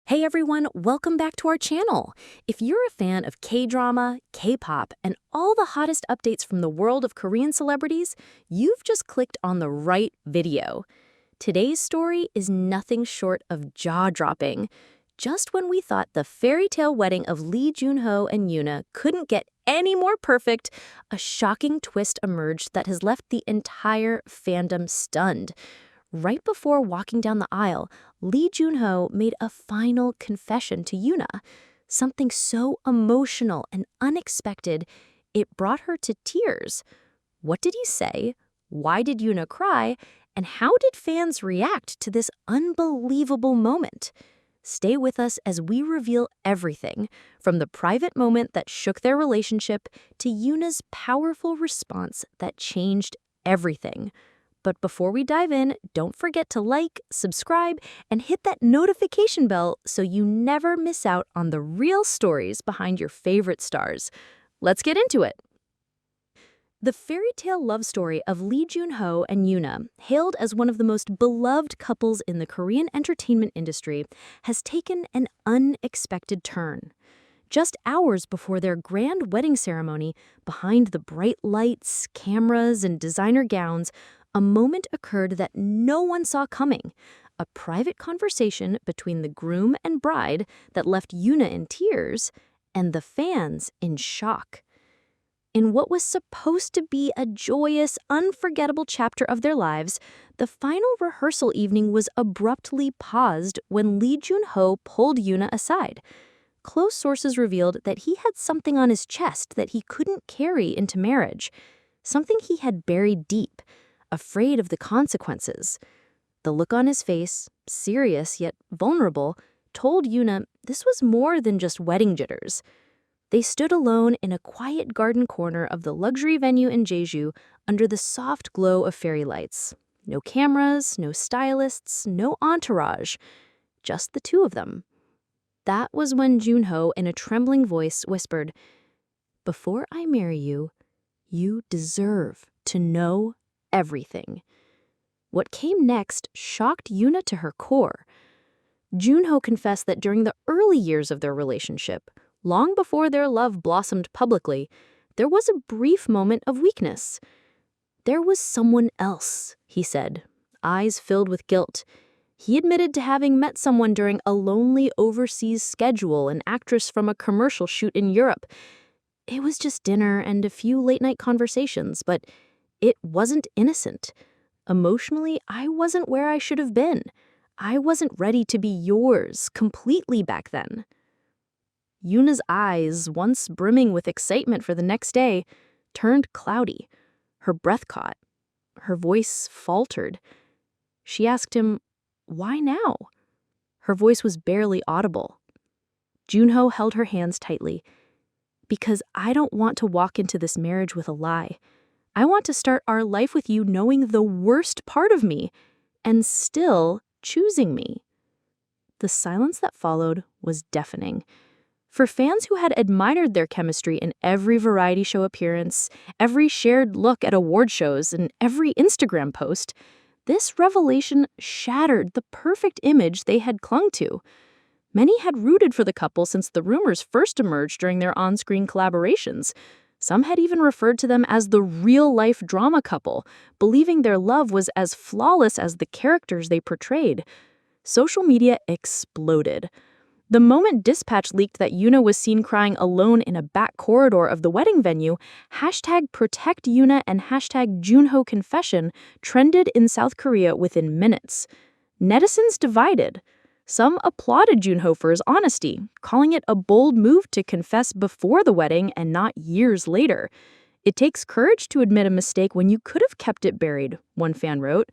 Hey everyone, welcome back to our channel. If you're a fan of K-drama, K-pop, and all the hottest updates from the world of Korean celebrities, you've just clicked on the right video. Today's story is nothing short of jaw-dropping. Just when we thought the fairy tale wedding of Lee Jun Ho and Yoona couldn't get any more perfect, a shocking twist emerged that has left the entire fandom stunned. Right before walking down the aisle, Lee Jun Ho made a final confession to Yoona, something so emotional and unexpected, it brought her to tears. What did he say? Why did Yoona cry? And how did fans react to this unbelievable moment? Stay with us as we reveal everything, from the private moment that shook their relationship to Yoona's powerful response that changed everything. But before we dive in, don't forget to like, subscribe, and hit that notification bell so you never miss out on the real stories behind your favorite stars. Let's get into it. The fairy tale love story of Lee Jun Ho and Yoona, hailed as one of the most beloved couples in the Korean entertainment industry, has taken an unexpected turn. Just hours before their grand wedding ceremony, behind the bright lights, cameras, and designer gowns, a moment occurred that no one saw coming, a private conversation between the groom and bride that left Yoona in tears and the fans in shock. In what was supposed to be a joyous, unforgettable chapter of their lives, the final rehearsal evening was abruptly paused when Lee Jun Ho pulled Yoona aside. Close sources revealed that he had something on his chest that he couldn't carry into marriage, something he had buried deep, afraid of the consequences. The look on his face, serious yet vulnerable, told Yoona this was more than just wedding jitters. They stood alone in a quiet garden corner of the luxury venue in Jeju under the soft glow of fairy lights. No cameras, no stylists, no entourage, just the two of them. That was when Jun Ho, in a trembling voice, whispered, "Before I marry you, you deserve to know everything." What came next shocked Yoona to her core. Jun Ho confessed that during the early years of their relationship, long before their love blossomed publicly, there was a brief moment of weakness. "There was someone else," he said, eyes filled with guilt. He admitted to having met someone during a lonely overseas schedule, an actress from a commercial shoot in Europe. It was just dinner and a few late-night conversations, but it wasn't innocent. Emotionally, I wasn't where I should have been. I wasn't ready to be yours completely back then. Yoona's eyes, once brimming with excitement for the next day, turned cloudy. Her breath caught. Her voice faltered. She asked him, "Why now?" Her voice was barely audible. Jun Ho held her hands tightly. "Because I don't want to walk into this marriage with a lie. I want to start our life with you knowing the worst part of me and still choosing me." The silence that followed was deafening. For fans who had admired their chemistry in every variety show appearance, every shared look at award shows, and every Instagram post, this revelation shattered the perfect image they had clung to. Many had rooted for the couple since the rumors first emerged during their on-screen collaborations. Some had even referred to them as the real-life drama couple, believing their love was as flawless as the characters they portrayed. Social media exploded. The moment Dispatch leaked that Yoona was seen crying alone in a back corridor of the wedding venue, #ProtectYoona and #JunHoConfession trended in South Korea within minutes. Netizens divided. Some applauded Jun Ho for his honesty, calling it a bold move to confess before the wedding and not years later. "It takes courage to admit a mistake when you could have kept it buried," one fan wrote.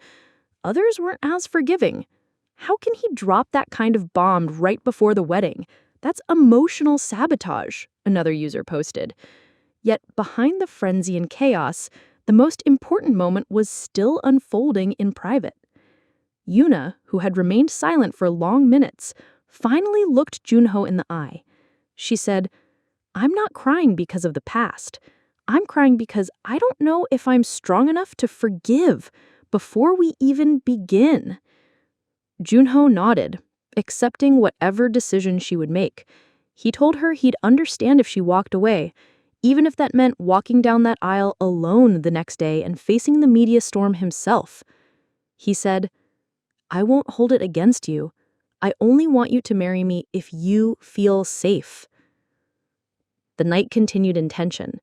Others weren't as forgiving. "How can he drop that kind of bomb right before the wedding? That's emotional sabotage," another user posted. Yet behind the frenzy and chaos, the most important moment was still unfolding in private. Yoona, who had remained silent for long minutes, finally looked Jun Ho in the eye. She said, "I'm not crying because of the past. I'm crying because I don't know if I'm strong enough to forgive before we even begin." Jun Ho nodded, accepting whatever decision she would make. He told her he'd understand if she walked away, even if that meant walking down that aisle alone the next day and facing the media storm himself. He said, "I won't hold it against you. I only want you to marry me if you feel safe." The night continued in tension.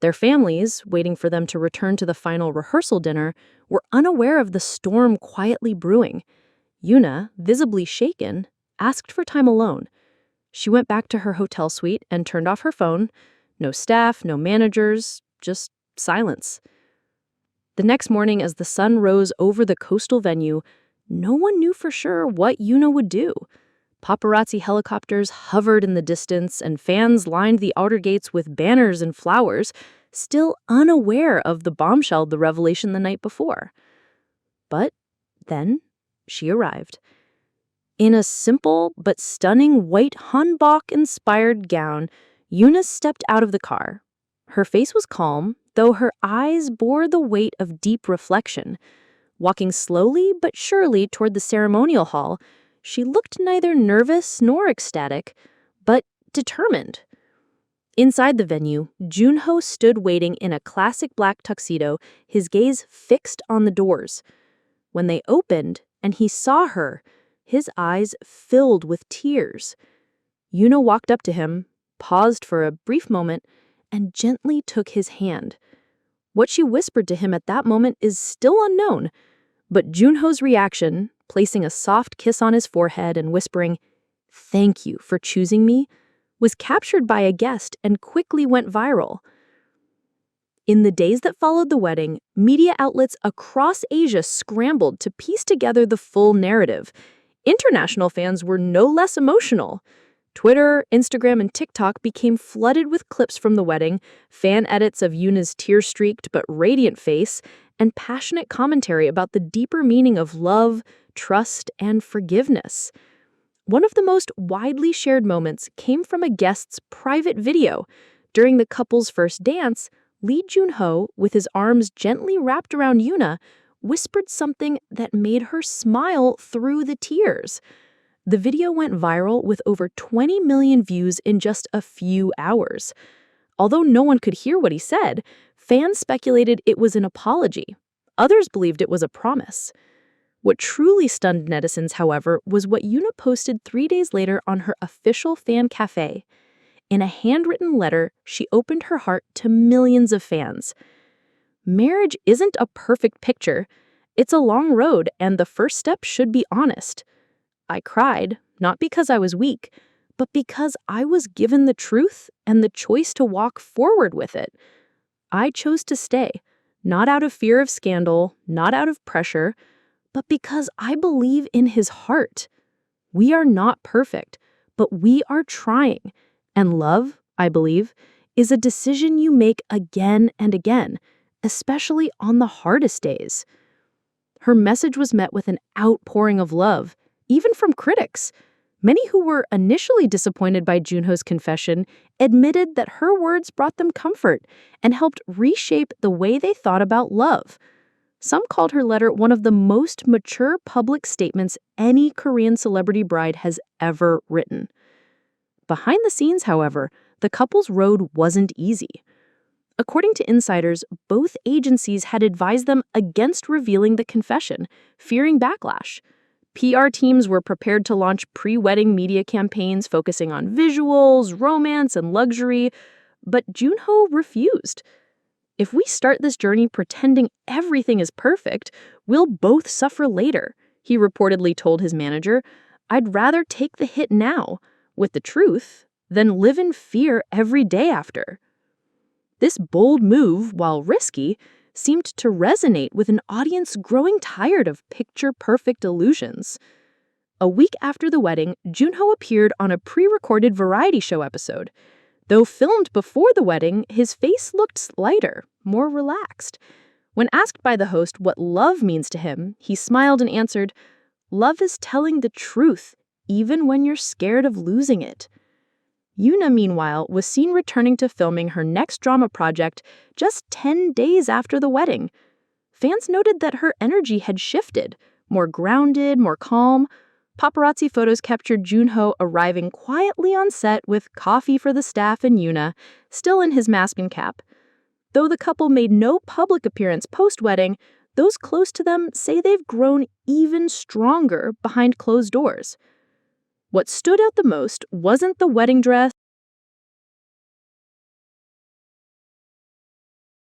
Their families, waiting for them to return to the final rehearsal dinner, were unaware of the storm quietly brewing. Yoona, visibly shaken, asked for time alone. She went back to her hotel suite and turned off her phone. No staff, no managers, just silence. The next morning, as the sun rose over the coastal venue, no one knew for sure what Yoona would do. Paparazzi helicopters hovered in the distance, and fans lined the outer gates with banners and flowers, still unaware of the bombshell the revelation the night before. But then she arrived. In a simple but stunning white hanbok-inspired gown, Yoona stepped out of the car. Her face was calm, though her eyes bore the weight of deep reflection. Walking slowly but surely toward the ceremonial hall, she looked neither nervous nor ecstatic, but determined. Inside the venue, Jun Ho stood waiting in a classic black tuxedo, his gaze fixed on the doors. When they opened and he saw her, his eyes filled with tears. Yoona walked up to him, paused for a brief moment, and gently took his hand. What she whispered to him at that moment is still unknown, but Jun Ho's reaction, placing a soft kiss on his forehead and whispering, "Thank you for choosing me," was captured by a guest and quickly went viral. In the days that followed the wedding, media outlets across Asia scrambled to piece together the full narrative. International fans were no less emotional. Twitter, Instagram, and TikTok became flooded with clips from the wedding, fan edits of Yoona's tear-streaked but radiant face, and passionate commentary about the deeper meaning of love, trust, and forgiveness. One of the most widely shared moments came from a guest's private video. During the couple's first dance, Lee Jun Ho, with his arms gently wrapped around Yoona, whispered something that made her smile through the tears. The video went viral with over 20 million views in just a few hours. Although no one could hear what he said, fans speculated it was an apology. Others believed it was a promise. What truly stunned netizens, however, was what Yoona posted 3 days later on her official fan cafe. In a handwritten letter, she opened her heart to millions of fans. Marriage isn't a perfect picture. It's a long road, and the first step should be honest. I cried, not because I was weak, but because I was given the truth and the choice to walk forward with it. I chose to stay, not out of fear of scandal, not out of pressure, but because I believe in his heart. We are not perfect, but we are trying. And love, I believe, is a decision you make again and again, especially on the hardest days. Her message was met with an outpouring of love, even from critics. Many who were initially disappointed by Jun Ho's confession admitted that her words brought them comfort and helped reshape the way they thought about love. Some called her letter one of the most mature public statements any Korean celebrity bride has ever written. Behind the scenes, however, the couple's road wasn't easy. According to insiders, both agencies had advised them against revealing the confession, fearing backlash. PR teams were prepared to launch pre-wedding media campaigns focusing on visuals, romance, and luxury, but Jun Ho refused. "If we start this journey pretending everything is perfect, we'll both suffer later," he reportedly told his manager. "I'd rather take the hit now, with the truth, than live in fear every day after." This bold move, while risky, seemed to resonate with an audience growing tired of picture-perfect illusions. A week after the wedding, Jun Ho appeared on a pre-recorded variety show episode. Though filmed before the wedding, his face looked lighter, more relaxed. When asked by the host what love means to him, he smiled and answered, "Love is telling the truth, even when you're scared of losing it." Yoona, meanwhile, was seen returning to filming her next drama project just 10 days after the wedding. Fans noted that her energy had shifted, more grounded, more calm, Paparazzi photos captured Jun Ho arriving quietly on set with coffee for the staff and Yoona, still in his mask and cap. Though the couple made no public appearance post-wedding, those close to them say they've grown even stronger behind closed doors. What stood out the most wasn't the wedding dress